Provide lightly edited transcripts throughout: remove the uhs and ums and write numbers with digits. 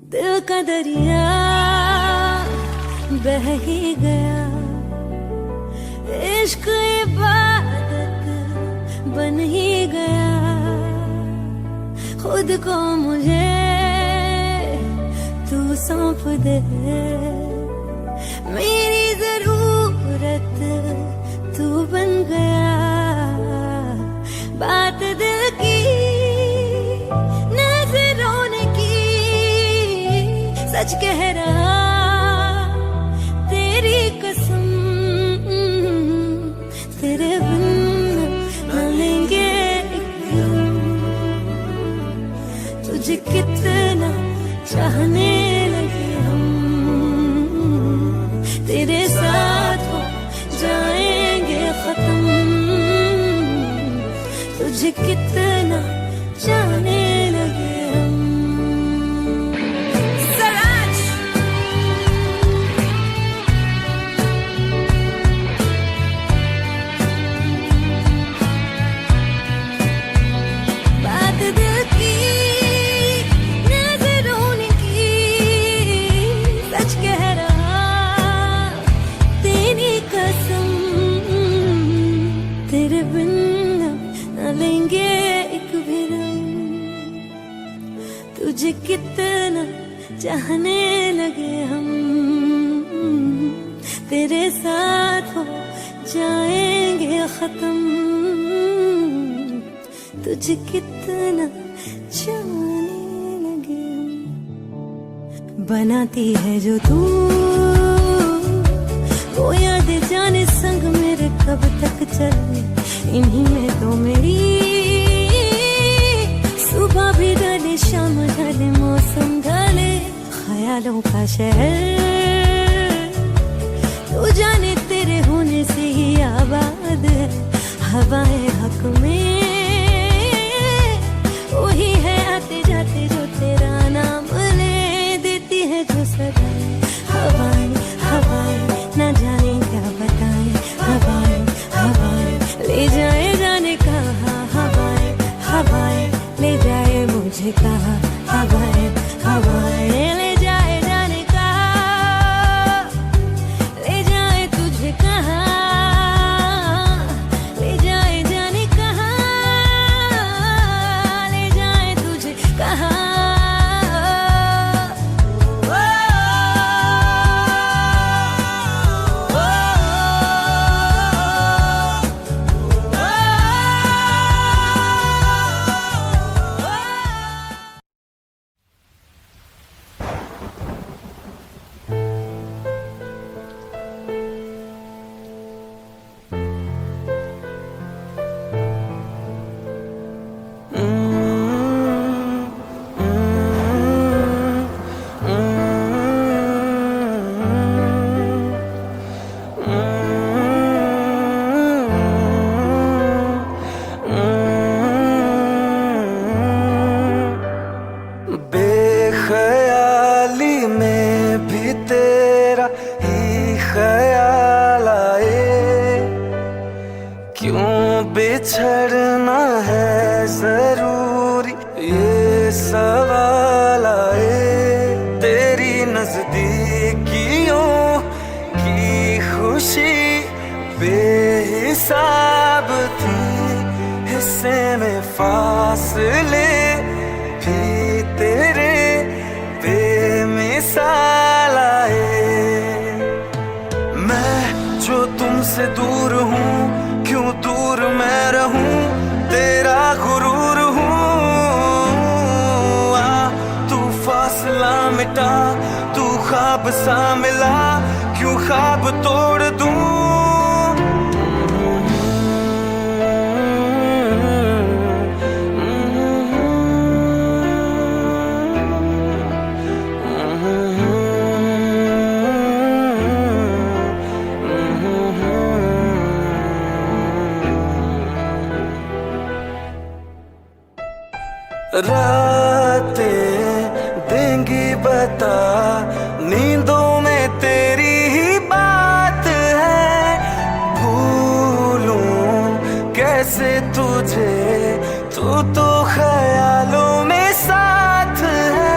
दिल का दरिया बह ही गया, इश्क इबादत बन ही गया। खुद को मुझे तू सौंप दे, मेरी जरूरत तू बन गया। बात दिल की नजरों ने की, सच कह रहा तेरी कसम, तेरे बिन न लेंगे एक दिन। तुझे कितना चाहने लगे हम, तेरे साथ हो जाएंगे खत्म। तुझे कितना चाहने लगे हम। बात दिल की नजरों ने की, सच कह रहा तेरी कसम, तेरे बिन न लेंगे एक भी दम। तुझे कितना चाहने लगे हम, तेरे साथ हो जाएंगे खत्म। तुझे कितना चाहने लगे हम। बनाती है जो तू वो याद जाने संग मेरे कब तक चले, इन्हीं में तो मेरी सुबह भी ढले शाम ढले मौसम ढले। ख्यालों का शहर तू जाने तेरे होने से ही आबाद है। हवाएं हक में वही है आते जाते जो तेरा नाम ले देती है जो सदाएं। हवाएं हवाएं न जाने क्या बताएं, हवाएं हवाएं ले जाए जाने कहाँ। हवाएं हवाएं ले जाए मुझे कहाँ, हवाएं हवाएं ले जाए जाने कहाँ। ले जाए तुझे कहाँ, ले जाए जाने कहाँ, ले जाए तुझे कहाँ। बेख्याली में भी तेरा ही ख्याल आए, क्यों बिछड़ना है जरूरी ये सवाल आए। तेरी नजदीकियों की खुशी बेहिसाब थी, हिस्से में फासले भी तेरे बेमिसाल आए। मैं जो तुमसे दूर हूँ, क्यों दूर मैं रहूं, तेरा गुरूर हूँ। आ तू फासला मिटा, तू ख्वाब सा मिला, क्यों ख्वाब तोड़ दूं। रातें देंगी बता, नींदों में तेरी ही बात है। भूलूं कैसे तुझे, तू तो ख्यालों में साथ है।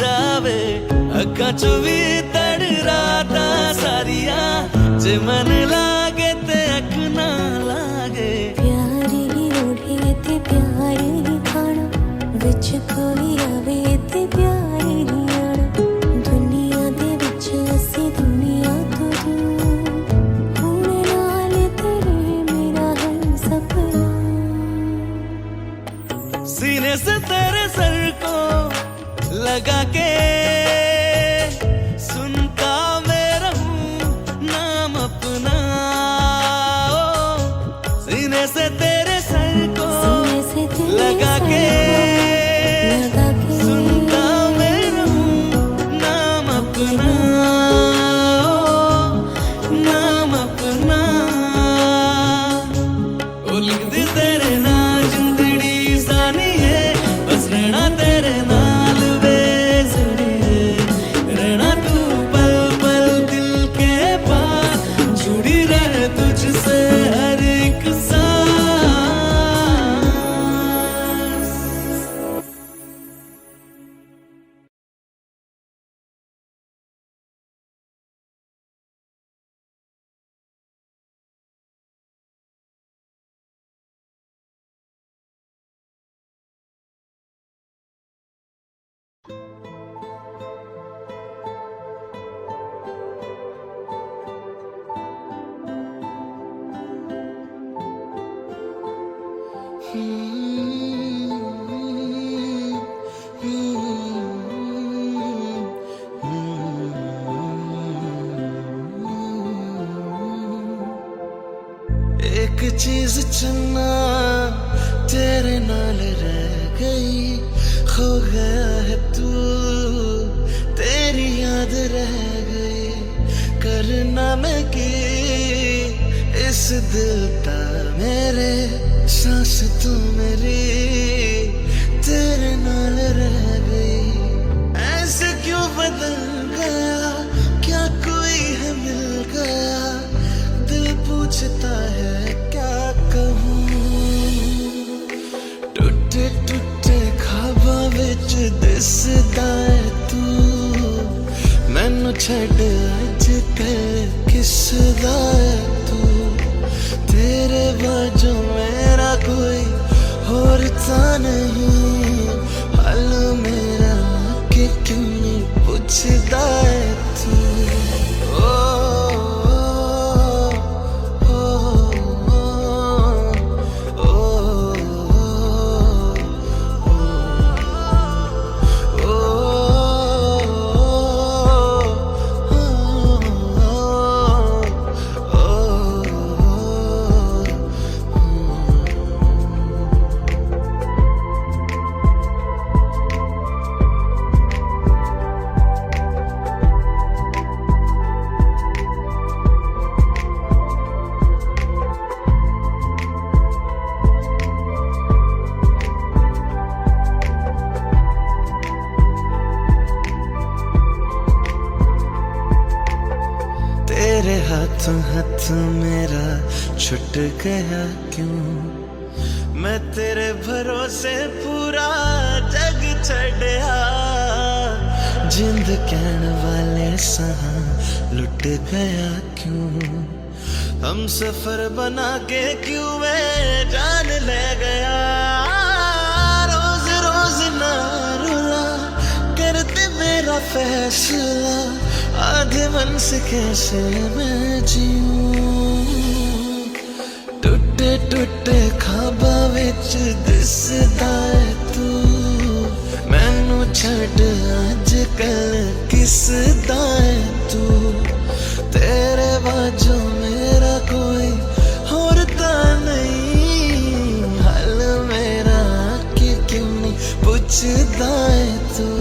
जावे अखा चो भी तड़ राता सारिया जे मन लागे ते अख ना लागे प्यार ही ओढ़े ते प्यार ही खाना विच कोई आवे ते प्यार ही आना दुनिया दे विच असी दुनिया तो दूर होने नाल तेरे मेरा है सपना सीने से तेरे सर को लगा के सुनता मैं रहूं नाम अपना ओ, सीने से तेरे सर को सीने से तेरे लगा सर के को लगा के सुनता मैं रहूं नाम अपना ओ, नाम अपना ओ लिख दे तेरे नाल जिंदड़ी सानी है बस रहना तेरे नाल बेसड़ी रहना तू पल पल दिल के पास जुड़ी रहे तुझसे हर एक सांस एक चीज चुनना तेरे नाल रह गई खो गया है तू तेरी याद रह गई करना मैं की इस दिल का मेरे सांस तू मेरी तेरे नाल रह गई ऐसे क्यों बदल गया क्या कोई है मिल गया दिल पूछता है क्या कहूँ टूटे टूटे ख्वाबां विच दिसदा है तू मैनू छड्ड अज कल किसदा है तू तेरे बाजू मेरा कोई होर तां नहीं हाल मेरा कि क्यों नहीं पुछदा है तू ओ तेरे हाथों हाथ मेरा छुट गया क्यों मैं तेरे भरोसे पूरा जग छड़या जिंद कहन वाले सहा लुट गया क्यों हम सफर बना के क्यों मैं जान ले गया रोज रोज ना रुला करते मेरा फैसला आधे मन से कैसे मैं जीऊं टूटे टूटे ख्वाबां विच दिसदा है तू मैनू छड्ड अज कल किसदा है तू तेरे बाजू मेरा कोई होर तां नहीं हाल मेरा कि क्यों नहीं पुछदा है तू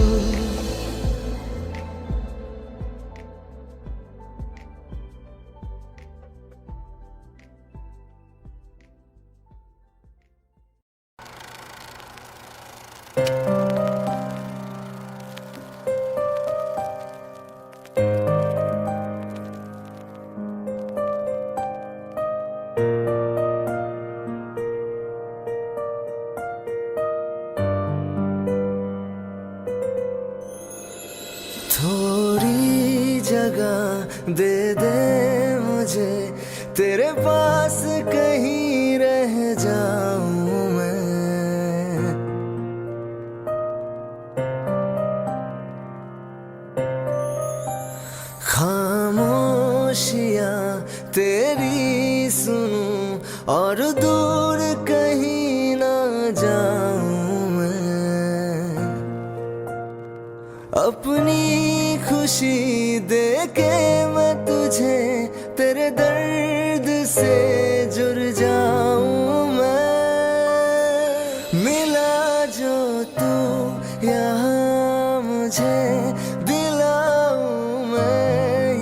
थोड़ी जगह दे दे मुझे, तेरे पास कहीं रह जाऊं मैं। खामोशियां तेरी सुनूं और दूर कहीं ना जाऊं मैं। अपनी खुशी दे के मैं तुझे तेरे दर्द से जुड़ जाऊं मैं। मिला जो तू यहाँ मुझे, दिलाऊं मैं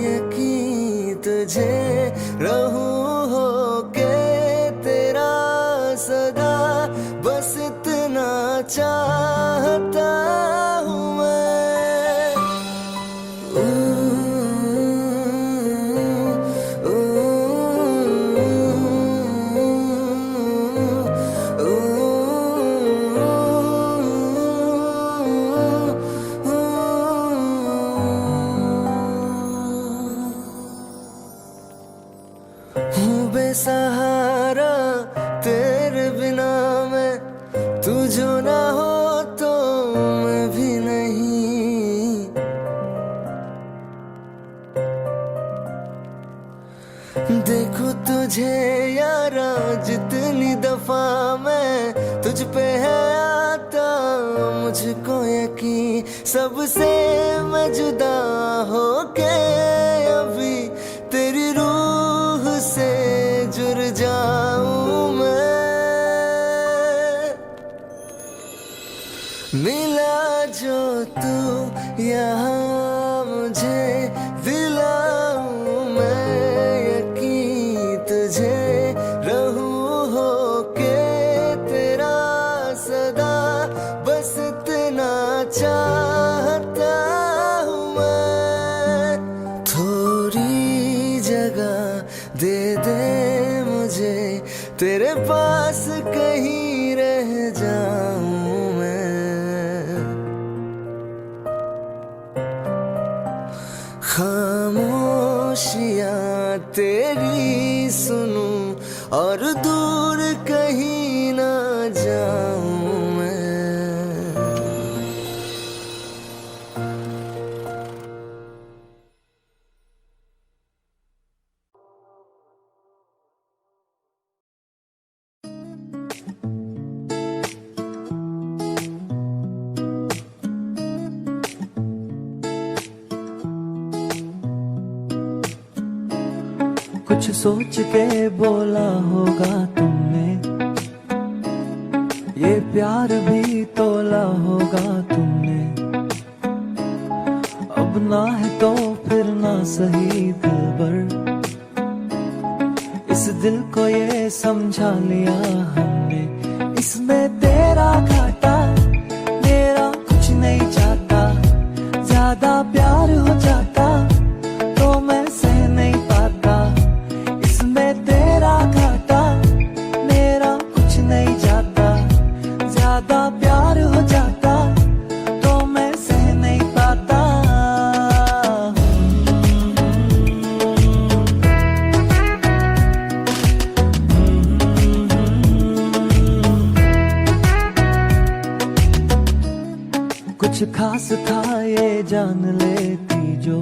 यकीन तुझे, रहूं होके तेरा सदा, बस इतना चाहता हूँ मैं। बेसहारा तेरे बिना मैं, तू जो ना हो तो मैं भी नहीं। देखो तुझे यारा जितनी दफा मैं तुझ पे है आता, मुझको यकीन सबसे मैं जुदा होके अभी तेरी रूह से जुड़ जाऊं मैं। मिला जो तू यहाँ मुझे, दिलाऊं मैं यकीन तुझे, रहूं होके तेरा सदा, बस इतना चाहता हूँ मैं। थोड़ी जगह दे दे मुझे, तेरे पास कहीं रह जाऊं मैं। खामोशियां तेरी सुनूं और दूर कहीं ना जाऊं मैं। कुछ सोच के बोला होगा तुमने, ये प्यार भी तोला होगा तुमने। अब ना है तो फिर ना सही दिलबर, इस दिल को ये समझा लिया हमने। इसमें तेरा घाटा मेरा कुछ नहीं चाहता, ज्यादा प्यार हो जाता तो मैं सह नहीं पाता। इसमें तेरा घाटा मेरा कुछ नहीं जाता, ज्यादा प्यार हो जाता तो मैं सह नहीं पाता। कुछ खास था ये जान लेती जो,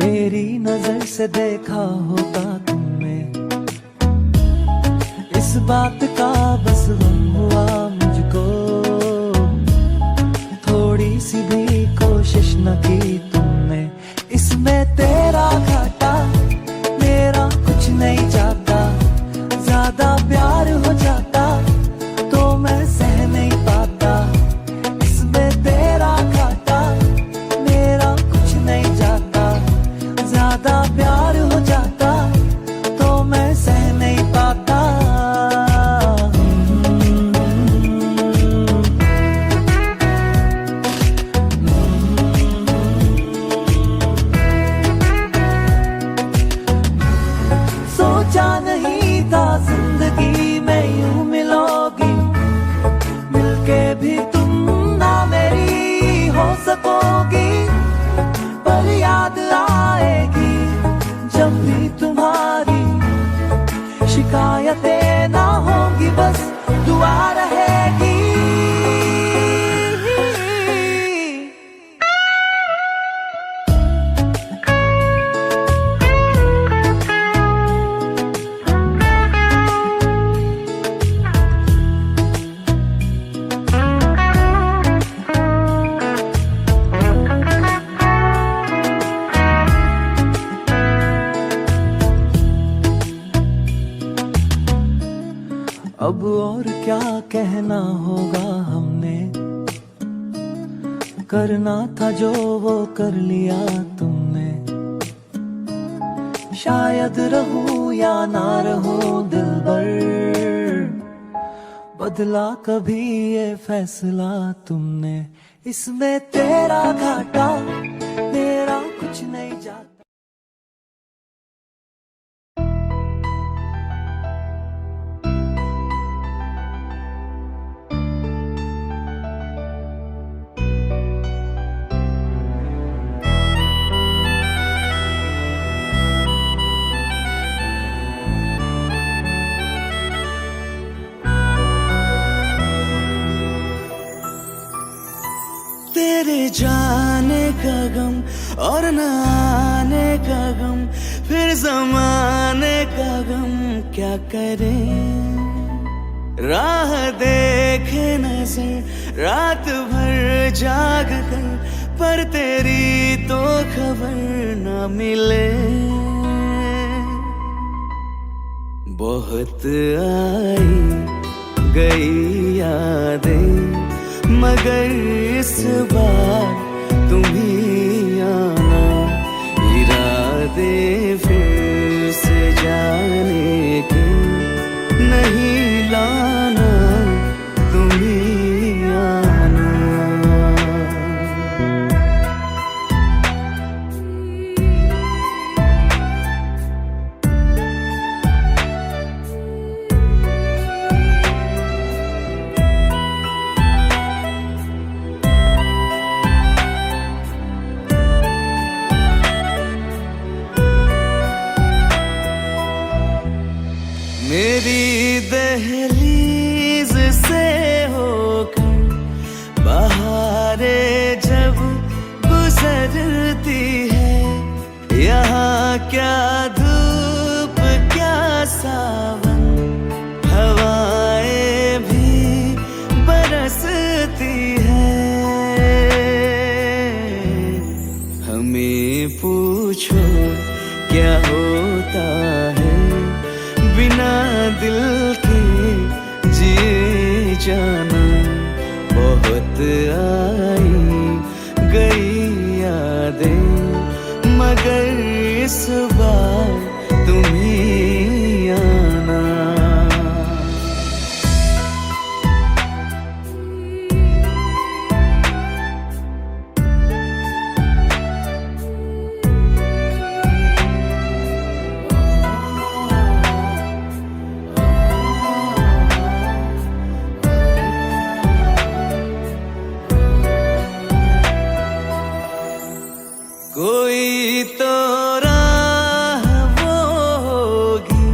मेरी नजर से देखा होता तुमने। इस बात का बस गम हुआ मुझको, थोड़ी सी भी कोशिश न की तुमने। इसमें तेरा घाटा मेरा कुछ नहीं जाता, ज्यादा प्यार हो जाता तो मैं सह नहीं पाता। इसमें तेरा घाटा मेरा कुछ नहीं जाता, ज्यादा प्यार हो जाता तो मैं सह नहीं पाता। सकोगी, पर याद आएगी जब भी तुम्हारी। शिकायतें ना होंगी, बस दुआ रहेगी। अब और क्या कहना होगा हमने, करना था जो वो कर लिया तुमने। शायद रहूं या ना रहूं दिलबर, बदला कभी ये फैसला तुमने। इसमें तेरा घाटा मेरा कुछ नहीं जाता। तेरे जाने का गम और न आने का गम, फिर ज़माने का गम क्या करें। राह देखे नजर रात भर जाग कर, पर तेरी तो खबर न मिले। बहुत आई गई यादें, मगर इस बार तुम ही आना। इरादे फिर से जाने के नहीं लाना, तुम ही आना। मेरी दहलीज से होकर बहारें जब गुजरती है, यहाँ क्या धूप क्या सावन, हवाएं भी बरसती है। हमें पूछो क्या होता है बिना दिल के जिए जाना। बहुत आई गई यादें, मगर इस बार तुम ही आना। कोई तो राह वो होगी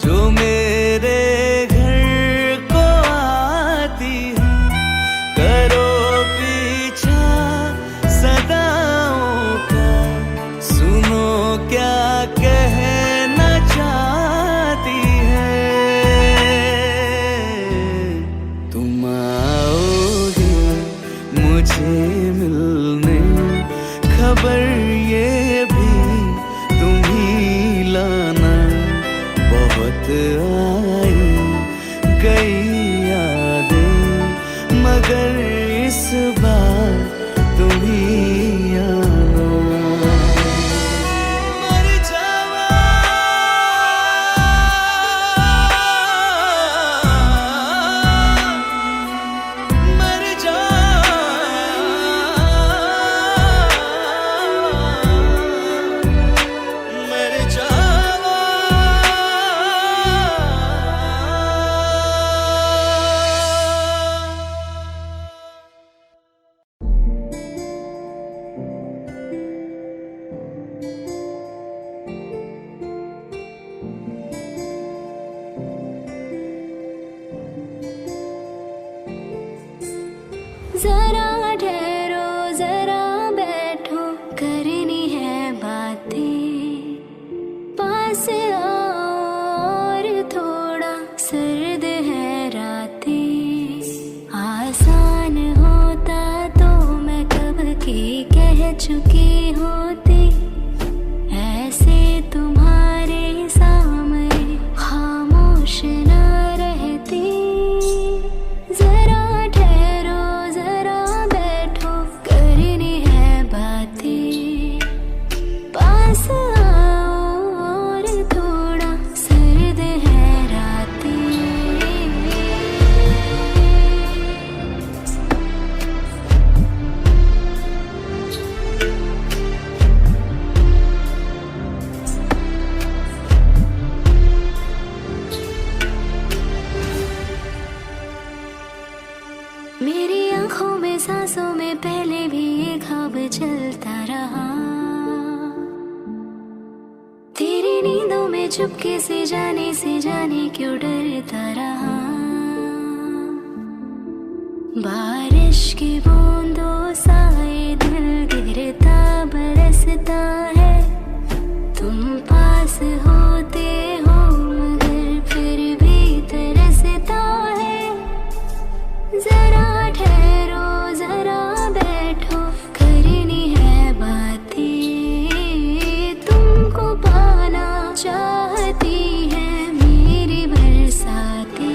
जो मेरे घर को आती है। करो पीछा सदाओं का, सुनो क्या कहना चाहती है। तुम आओगे मुझे मिलने, खबर ये चुके होते ऐसे तुम्हारे सामने खामोश न रहती। जरा ठहरो जरा बैठो करनी है बातें। पास आओ और थोड़ा सर्द है रातें। मेरी आंखों में सांसों में पहले भी ये ख्वाब चलता रहा। तेरी नींदों में चुपके से जाने क्यों डरता रहा। बारिश की बूंदों सा ये दिल गिरता बरसता है। तुम पास होते हो मगर फिर भी तरसता है। जरा ठहरो जरा बैठो करनी है बातें। तुमको पाना चाहती है मेरी बरसातें।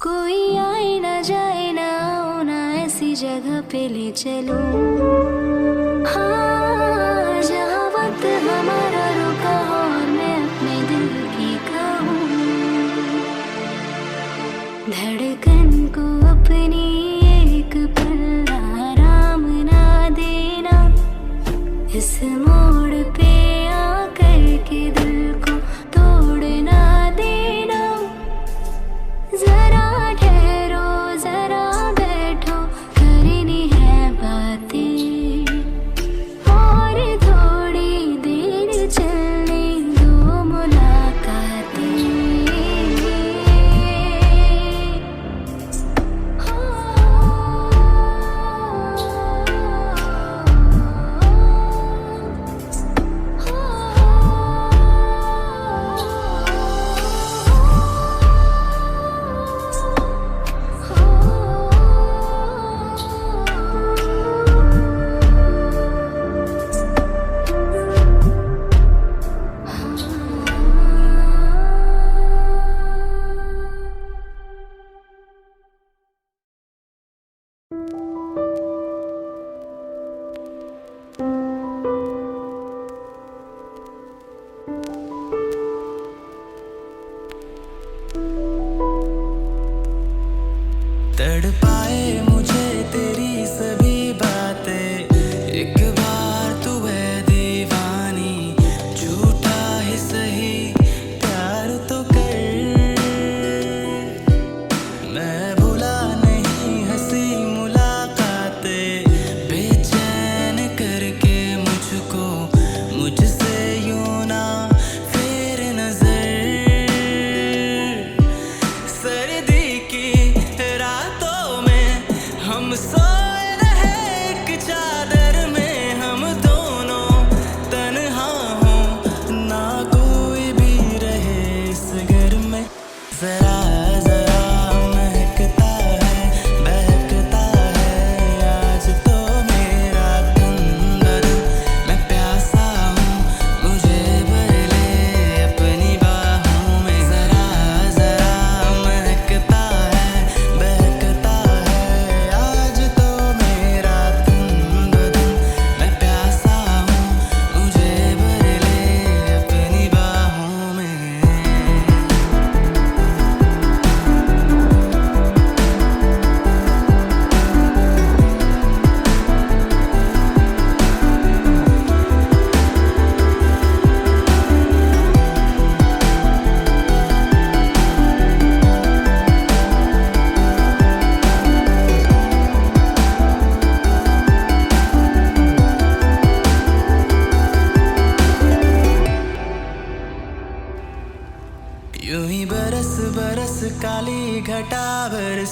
कोई आए ना जाए ना आओ ना ऐसी जगह पे ले चलो। हाँ जहाँ वक्त हमारा रुका हो और मैं अपने दिल की कहूँ। धड़कन को अपनी एक पल आराम ना देना। इस मोड़ पे आकर के दिल को तोड़ ना देना। जरा ठहरो जरा बैठो करनी है बातें। और थोड़ी देर चलने दो मुलाकातें।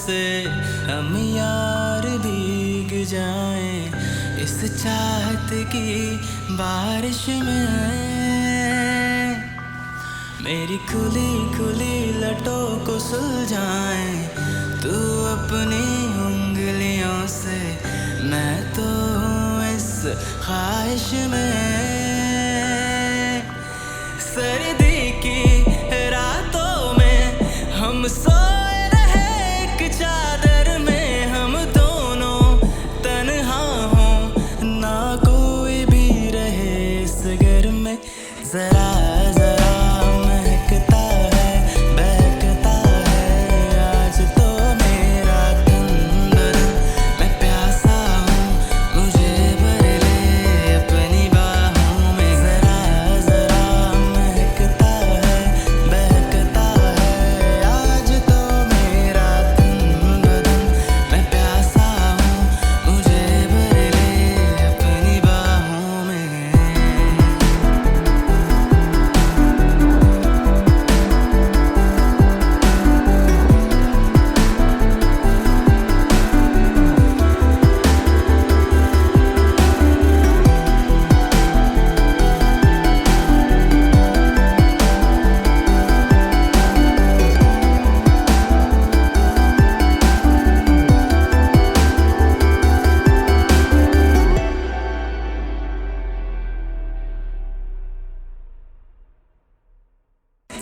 से हम यार भीग जाएं इस चाहत की बारिश में। मेरी खुली खुली लटों को सुलझाएं तू अपनी उंगलियों से, मैं तो हूँ इस ख्वाहिश में। सर्दी की रातों में हम सोए रहे एक चादर में, हम दोनों तन्हा हों ना कोई भी रहे इस घर में। जरा जरा महकता है बहकता है आज तो मेरा तन बदन, मैं प्यासा हूँ मुझे भर ले अपनी बाहों में। जरा जरा महकता है बहकता है आज तो मेरा तन बदन, मैं प्यासा हूँ मुझे भर ले अपनी बाहों में।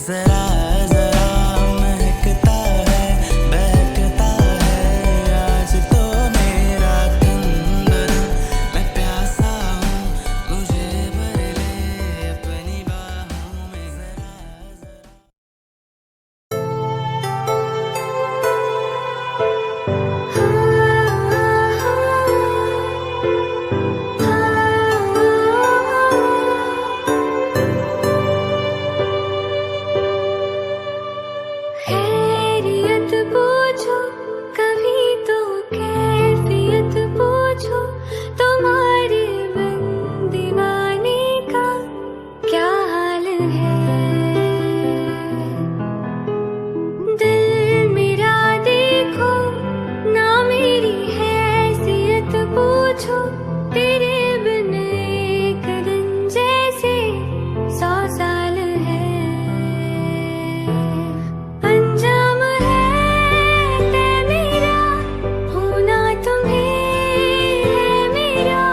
जरा जरा महकता है बहकता है आज तो मेरा तन बदन, मैं प्यासा हूँ मुझे भर ले अपनी बाहों में। जरा जरा खैरियत पूछो कभी तो कैफियत पूछो, तुम्हारे बिन दीवाने का क्या हाल है। दिल मेरा देखो ना मेरी हैसियत पूछो, तेरे बिन एक दिन जैसे 100 साल है। अंजाम है तय मेरा होना तुम्हें है मेरा,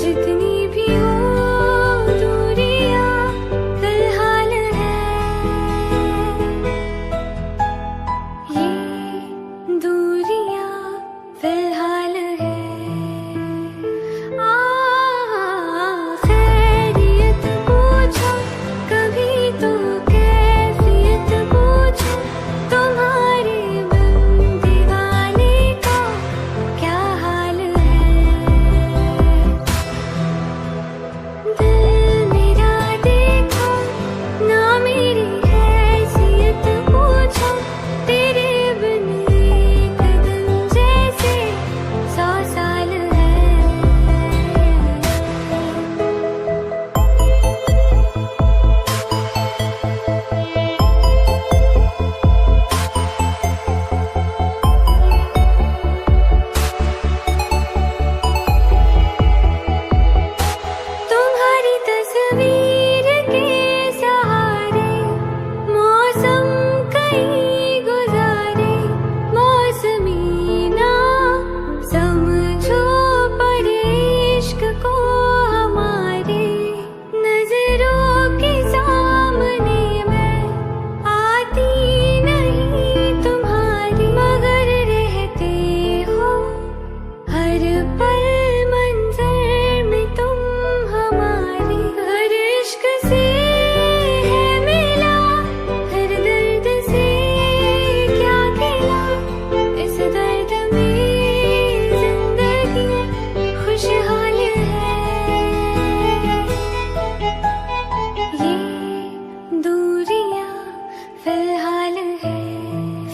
जितनी भी हो दूरियां फिलहाल है। ये दूरियां फिलहाल है। खैरियत पूछो कभी तो कैफियत पूछो, तुम्हारे बिन दीवाने का क्या हाल है। दिल मेरा देखो ना मेरी हैसियत पूछो, तेरे बिन एक दिन जैसे 100 साल है। तुम्हारी तस्वीर के सहारे मौसम कई गुजारे, मौसमी ना समझो पर इश्क को हमारे। नजरों के सामने मैं आती नहीं तुम्हारी, मगर रहते हो हर पल मंजर में तुम हमारे। हर इश्क से है मिला हर दर्द से क्या गिला, इस दर्द में जिंदगी खुशहाल है। ये दूरियां फिलहाल है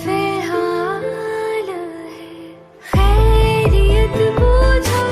फिलहाल है। खैरियत पूछो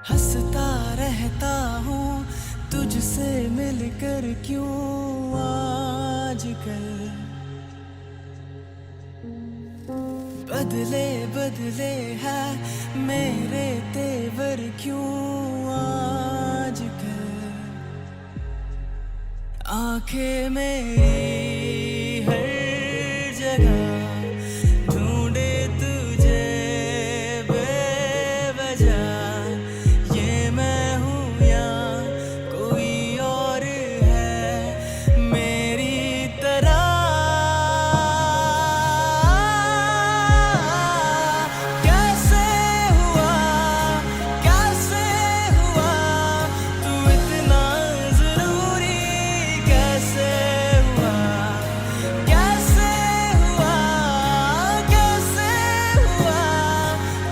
हंसता रहता हूँ तुझसे मिलकर क्यों आजकल। बदले बदले है मेरे तेवर क्यों आजकल। आंखें मेरी हर जगह ढूंढे तुझे बेवजह। ये मैं हूँ या कोई और है मेरी तरह। कैसे हुआ तू इतना जरूरी। कैसे हुआ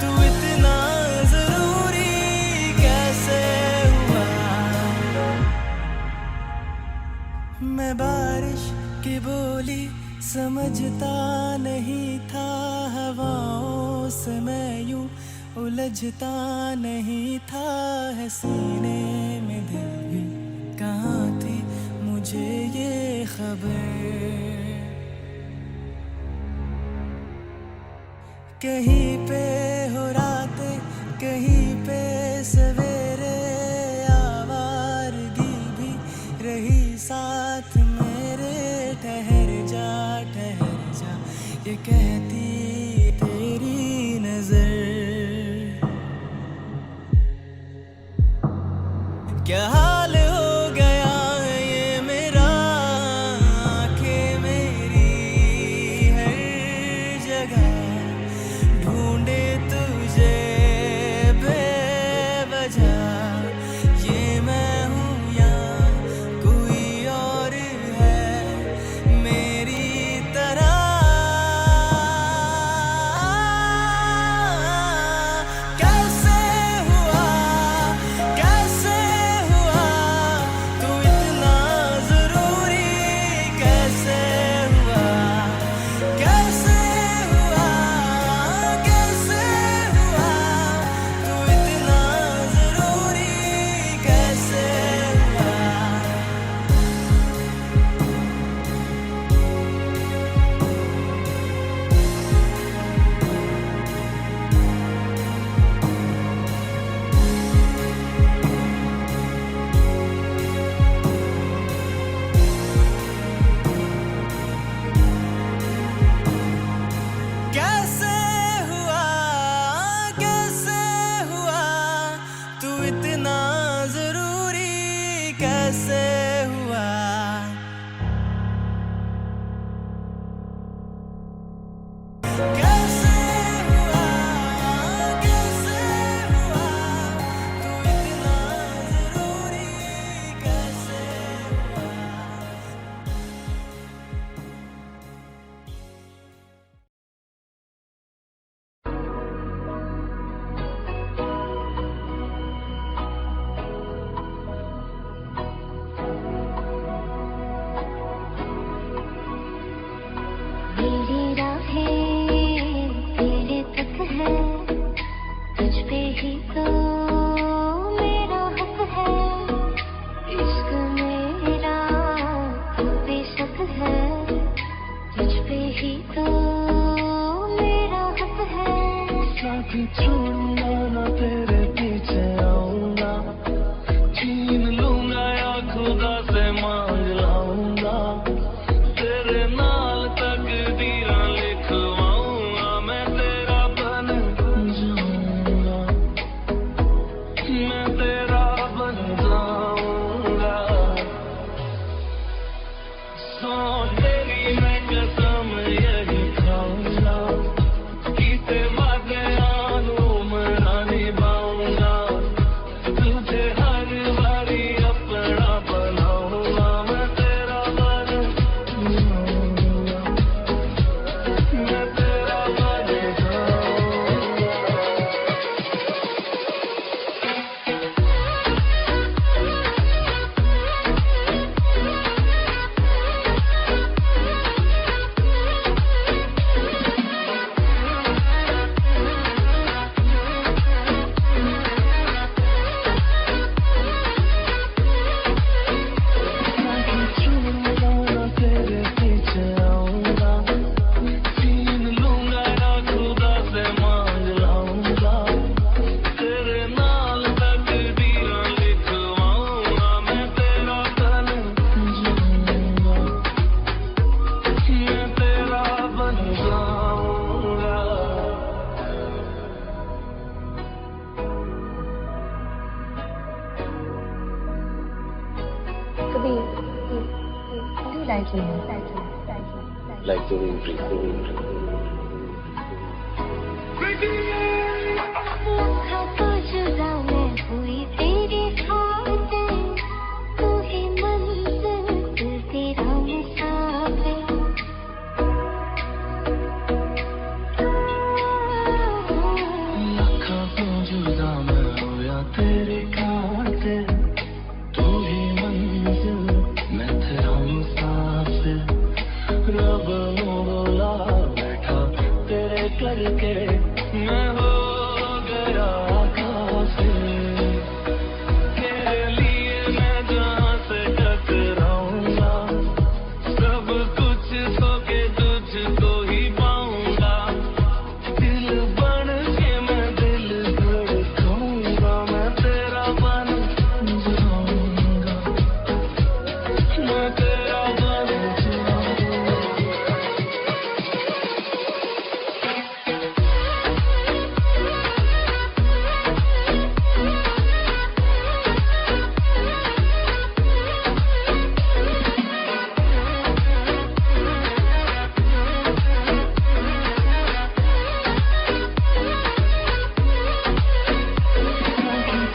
तू इतना जरूरी। कैसे हुआ। मैं बारिश की बोली समझता नहीं था। हवाओं से मैं यूं उलझता नहीं था। है सीने में दिल भी कहाँ थी मुझे ये खबर। कहीं पे हो रातें कहीं पे सवेरे। आवारगी भी रही साथ मेरे। ठहर जा ये कहती तेरी नजर। क्या हाल हो गया है ये मेरा। आंखें मेरी हर जगह ढूंढे तुझे बेवजह। ये मैं हूँ या कोई और है मेरी तरह। कैसे हुआ तू इतना जरूरी। कैसे हुआ तू इतना जरूरी। कैसे हुआ। कैसे हुआ तू इतना जरूरी। कैसे हुआ। कैसे हुआ तू इतना जरूरी। कैसे हुआ। मेरी राहें तेरे तक है। तुझ पे ही तो मेरा हक है। इश्क मेरा तू बेशक है। तुझ पे ही तो मेरा हक है। साथ छोड़ूंगा ना तेरे पीछे आऊंगा। छीन लूंगा या खुदा से मांग लाऊंगा। तेरे नाल तकदीरां लिखवाऊंगा। मैं तेरा बन जाऊंगा। मैं तेरा बन जाऊंगा। सौ तेरी मैं कसम यही खाऊंगा। कीते वादे आनू be what do you like in me? Like the way you breathe. तो जुदा मैं हुई तेरी खातिर, तू ही मंजिल तेरा मुसाफिर। लखा तो जुदा मैं होया तेरे खातिर, तू ही मंजिल मैं तेरा मुसाफिर। रब मोला बैठा तेरे करके मैं हो गया काफिर। तेरे लिए मैं जहाँ से टकराऊंगा, सब कुछ खो के तुझको ही पाऊंगा। दिल बन के मैं दिल धड़काऊंगा, मैं तेरा बन जाऊंगा, मैं तेरा बन जाऊंगा।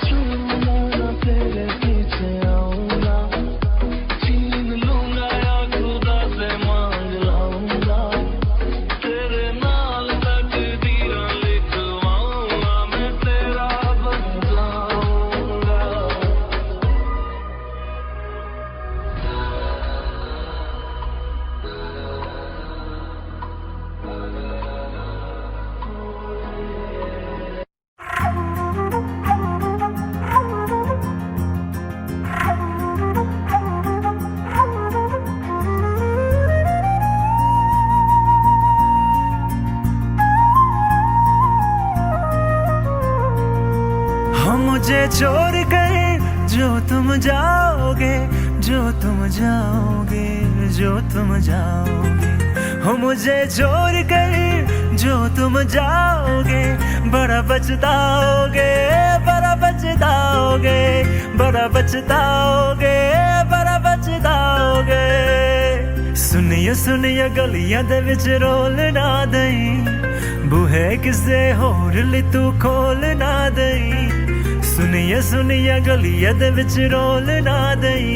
छूना तेरे पीछे आऊंगा, छीन लूंगा या खुदा से मांग लाऊंगा। तेरे नाल तकदीरां लिखवाऊंगा, मैं तेरा बन जाऊंगा। हम मुझे छोड़ कर जो तुम जाओगे, जो तुम जाओगे, जो तुम जाओगे। हो मुझे छोड़ कर जो तुम जाओगे, बड़ा पछताओगे, बड़ा पछताओगे, बड़ा पछताओगे, बड़ा पछताओगे। सुनिए सुनिए गलियां दे विच रोल ना दई, बूहे किसे होर ली तू खोल ना दई। सुनिए सुनिए गलियां दे विच रोल ना दई,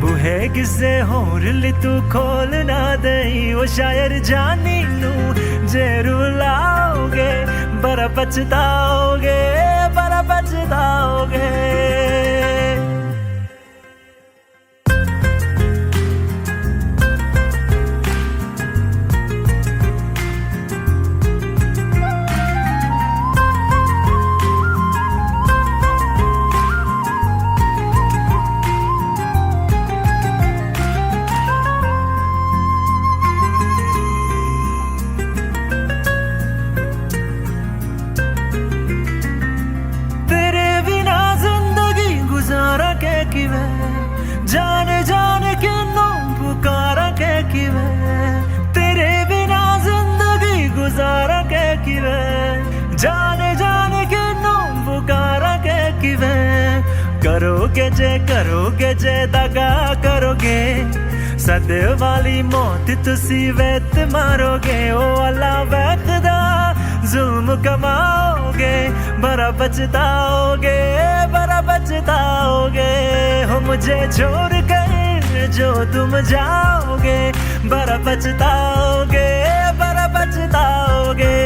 बूहे किसे होर ली तू खोल ना दई। ओ शायर जानी नू जे रुलाओगे, बड़ा पछताओगे, बड़ा पछताओगे। तेरे बिना जिंदगी गुजारा के किवे, जाने जाने किन्नों पुकारा के किवे। तेरे बिना जिंदगी गुजारा के किवे, जाने जाने किन्नों पुकारा के किवे। करोगे जे दगा करोगे, सदे वाली मौत तुसी वेत मारोगे। ओ अल्लाह वैखदा जुल्म कमाओगे, बड़ा पछताओगे, बड़ा पछताओगे। हो मुझे छोड़ कर जो तुम जाओगे, बड़ा पछताओगे, बड़ा पछताओगे।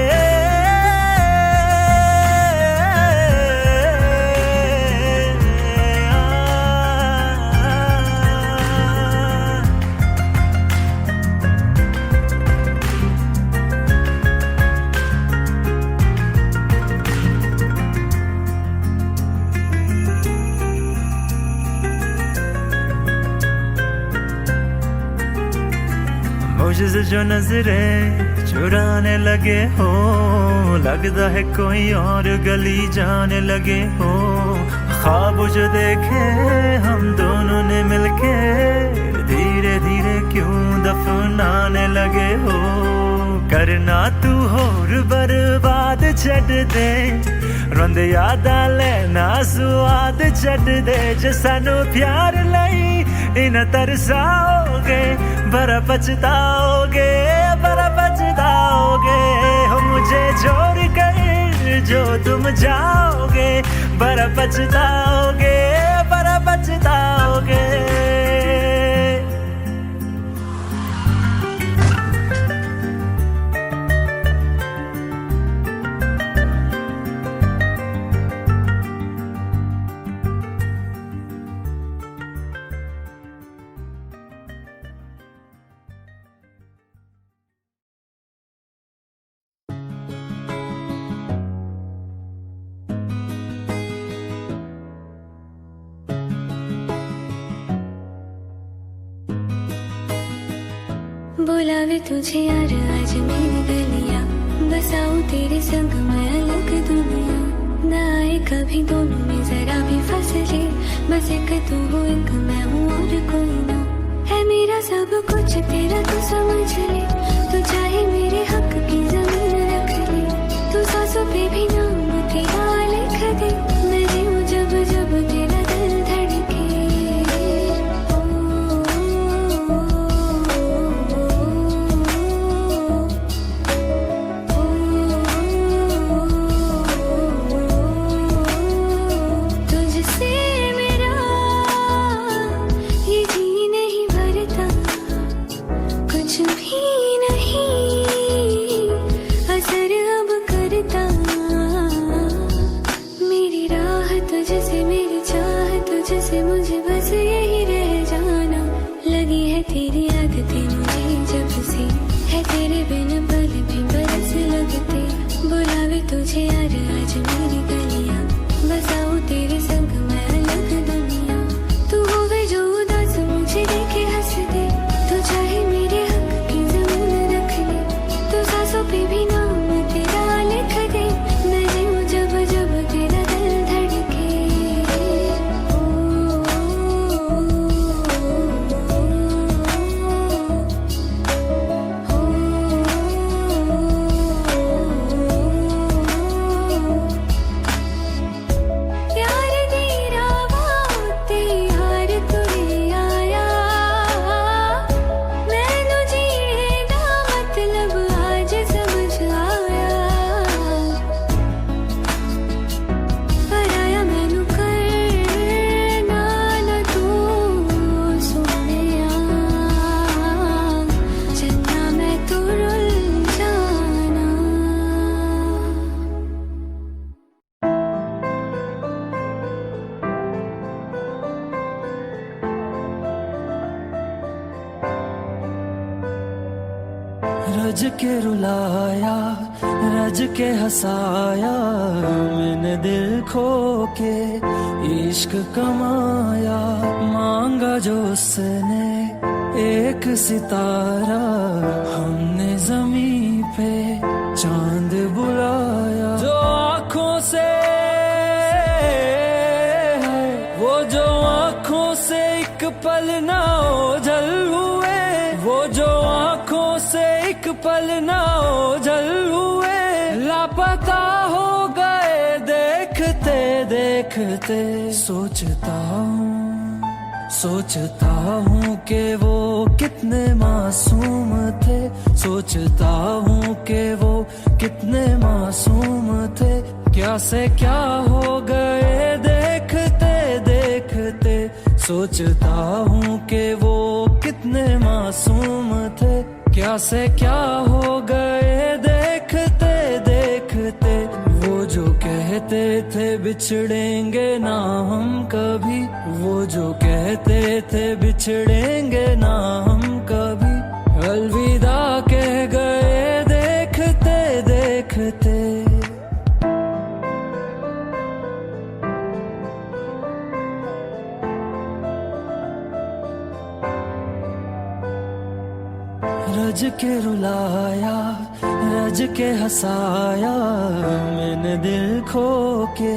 मुझसे जो नजरे चुराने लगे हो, लगता है कोई और गली जाने लगे हो। ख्वाब जो देखे हम दोनों ने मिलके, धीरे धीरे क्यों दफनाने लगे हो। करना तू होर बर्बाद छड़ दे, रोंद यादा लेना स्वाद छड़ दे। जे सानू प्यार लई इन तरसाओगे, बड़ा पछताओगे, बड़ा पछताओगे हो मुझे छोड़ कर जो तुम जाओगे, बड़ा पछताओगे, बड़ा पछताओगे। बुलावे तुझे यार आज मेरी गलियां, बसाऊं तेरे संग मैं अलग दुनिया, न आए कभी दोनों में जरा भी फसले, बस एक तू हो एक मैं हूँ और कोई ना, है मेरा सब कुछ तेरा तू समझ ले, तू चाहे मेरे हक की जमीन रख ले, तू सांसों पे भी नाम तेरा लिख दे, मैं जीऊं जब जब तेरा दिल धड़के। मुझे बस यही रह जाना, लगी है तेरी आदतें मुझे जब से, है तेरे बिन पल भी बरस लगते, बुलावे तुझे यार आज मेरी गलियां, बसाऊं तेरे संग मैं अलग दुनिया, तू होवे जो उदास मुझे देखे हंस दे, तू चाहे मेरे हक की जमीन रख ले, तू सांसों पे भी नाम तेरा लिख दे, मैं जीऊं जब जब तेरा दिल धड़के। रज के रुलाया, रज के हंसाया, मैंने दिल खो के इश्क कमाया, मांगा जो उसने एक सितारा, हमने जमीन पे चांद बुलाया, जो आँखों से वो जो आँखों से एक पल ना ओझल हुए, वो जो आँखों से एक पल ना ओझल हुए, लापता हो गए देखते देखते, सोचता हूँ कि वो कितने मासूम थे, सोचता हूँ कि वो कितने मासूम थे, क्या से क्या हो गए देखते देखते, सोचता हूँ कि वो कितने मासूम थे, क्या से क्या हो गए देखते देखते, वो जो कहते थे बिछड़ेंगे ना हम कभी, वो जो कहते थे बिछड़ेंगे ना हम कभी, अलविदा कह गए देखते देखते। रज के रुलाया, रज के हंसाया, मैंने दिल खो के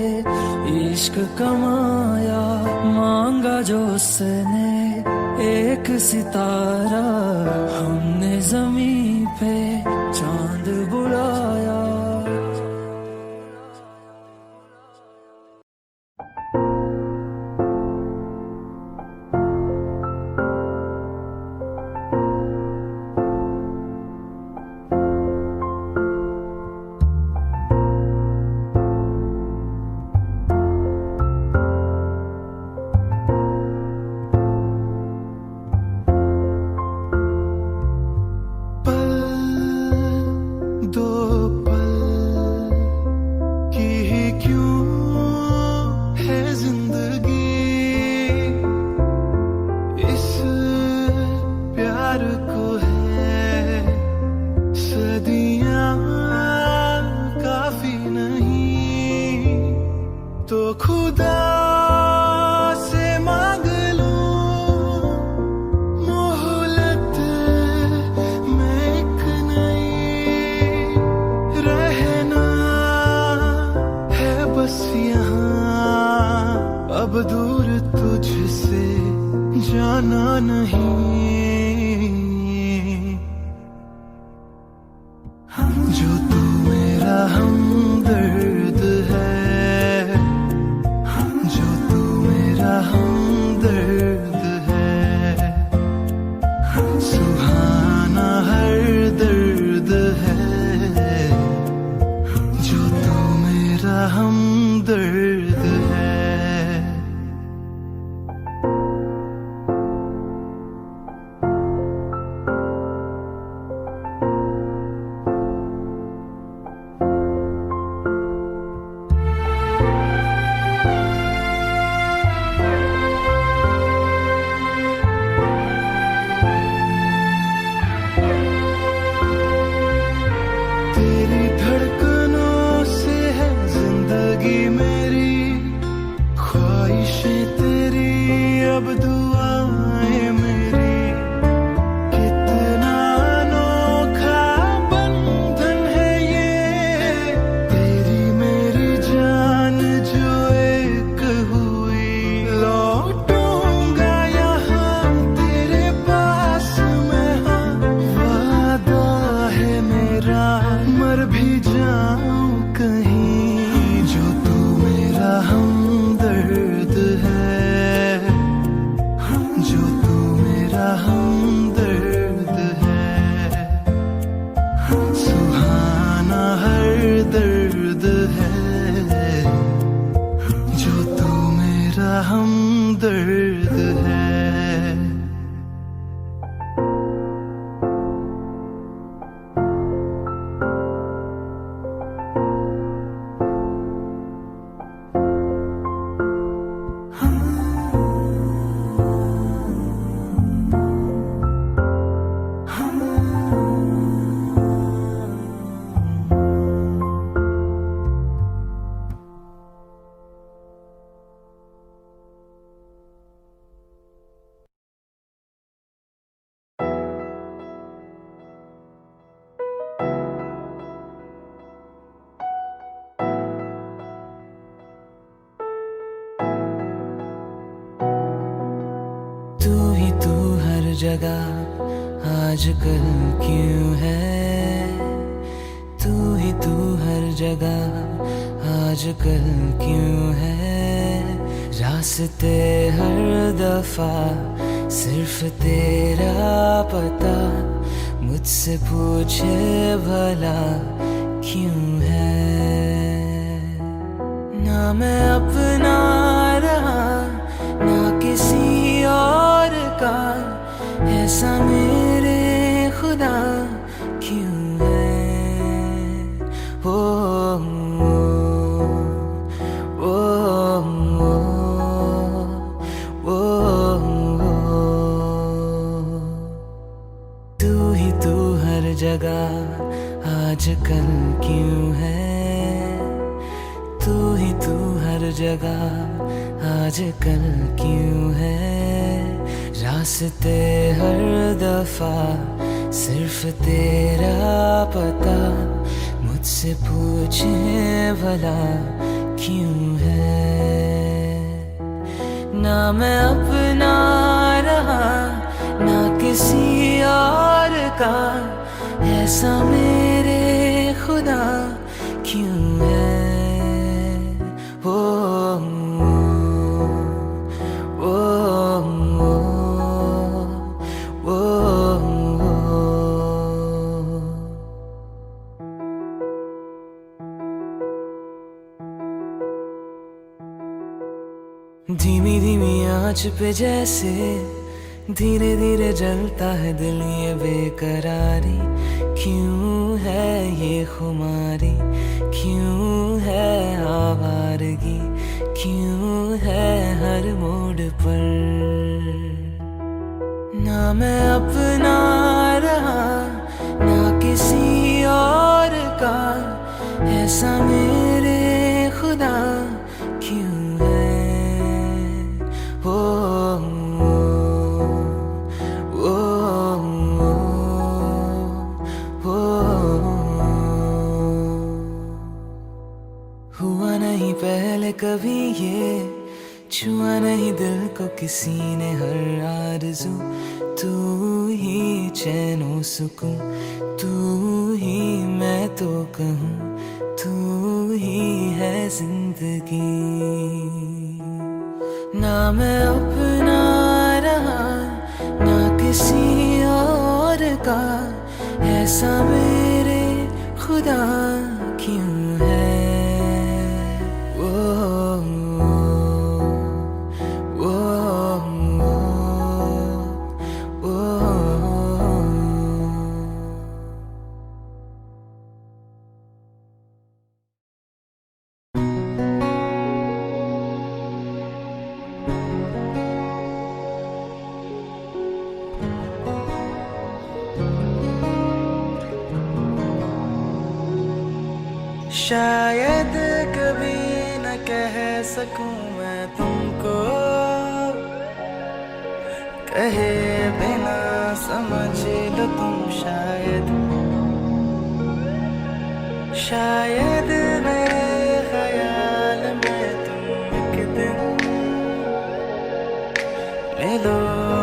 इश्क कमाया, मांगा जो उसने एक सितारा, हमने जमीन पे चांद बुलाया। खुदा से मांग लूं मोहलत में एक नई, रहना है बस यहाँ अब दूर तुझसे जाना नहीं। जो तू मेरा हमदर्द है, जो तू मेरा हमदर्द है, सुहाना हर दर्द है, जो तू मेरा हमदर्द है। तेरी धड़कनों से है जिंदगी मेरी, ख्वाहिशें तेरी अब दुआएं मेरी। कितना अनोखा बंधन है ये, तेरी मेरी जान जो एक हुई। लौटूंगा यहाँ तेरे पास मैं, हाँ वादा है मेरा, मर भी जाऊं कहीं। जो तू मेरा हमदर्द है, जो तू मेरा हमदर्द है, सुहाना हर दर्द है, जो तू मेरा हमदर्द है। तू ही तू हर जगह आजकल क्यों है, तू ही तू हर जगह आजकल क्यों है। रास्ते हर दफा सिर्फ तेरा पता, मुझसे पूछे भला क्यों है। ना मैं अपना रहा ना किसी और का, ऐसा मेरे खुदा क्यों है। ओ, ओ, ओ, ओ, ओ, तू ही तू हर जगह आजकल क्यों है, तू ही तू हर जगह आजकल क्यों है। रास्ते हर दफा सिर्फ तेरा पता, मुझसे पूछे भला क्यों है। ना मैं अपना रहा ना किसी और का, ऐसा मेरे खुदा क्यों है। ओ, ओ, ओ, ओ, ओ, धीमी धीमी आंच पे जैसे धीरे धीरे जलता है दिल, ये बेकरारी क्यों है, ये खुमारी क्यों है, आवारगी क्यों है हर मोड़ पर। ना मैं अपना रहा ना किसी और का, ऐसा मेरे खुदा क्यों है। कभी ये छुआ नहीं दिल को किसी ने, हर आरज़ू तू ही चैनो सुकून, तू ही मैं तो कहूँ, तू ही है जिंदगी। ना मैं अपना रहा ना किसी और का, ऐसा मेरे खुदा क्यों है। वो शायद कभी न कह सकूं मैं तुमको, कहे बिना समझ लो तुम शायद, शायद मेरे ख्याल में तुम एक दिन ले लो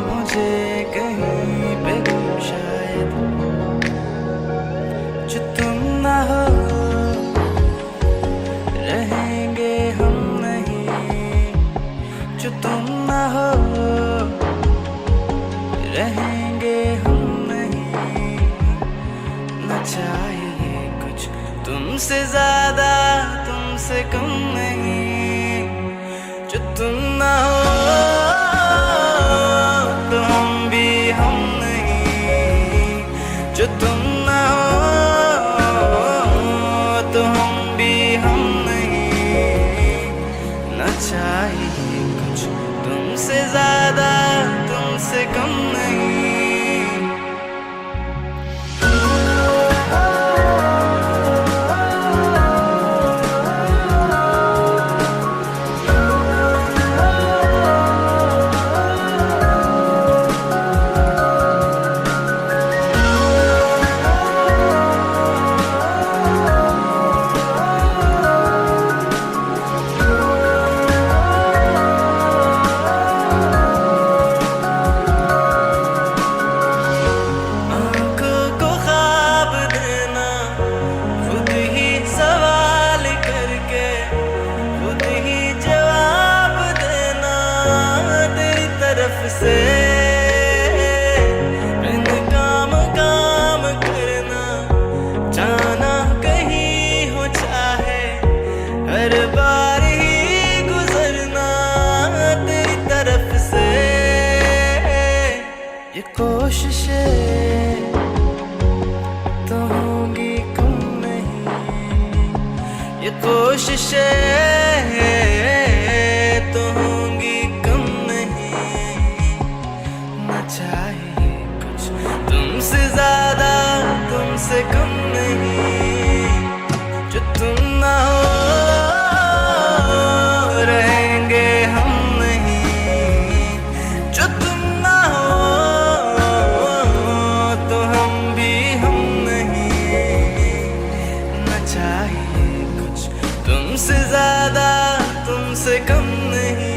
मुझे कहीं पे गुम, शायद जो तुम ना हो रहेंगे हम नहीं, जो तुम ना हो रहेंगे हम नहीं। न चाहिए कुछ तुमसे ज्यादा तुमसे कम नहीं, जो तुम ना हो तो हम भी हम नहीं, जो तुम ना हो तो हम भी हम नहीं। न चाहिए कुछ तुमसे ज्यादा तुमसे कम नहीं। से बिन काम काम करना, जाना कहीं हो चाहे हर बार ही गुजरना तेरी तरफ से। ये कोशिशें तो होंगी कम नहीं, ये कोशिशें तो होंगी कम नहीं। न चाहिए कुछ तुमसे ज्यादा तुमसे कम नहीं, जो तुम ना हो रहेंगे हम नहीं, जो तुम ना हो तो हम भी हम नहीं। न चाहिए कुछ तुमसे ज्यादा तुमसे कम नहीं।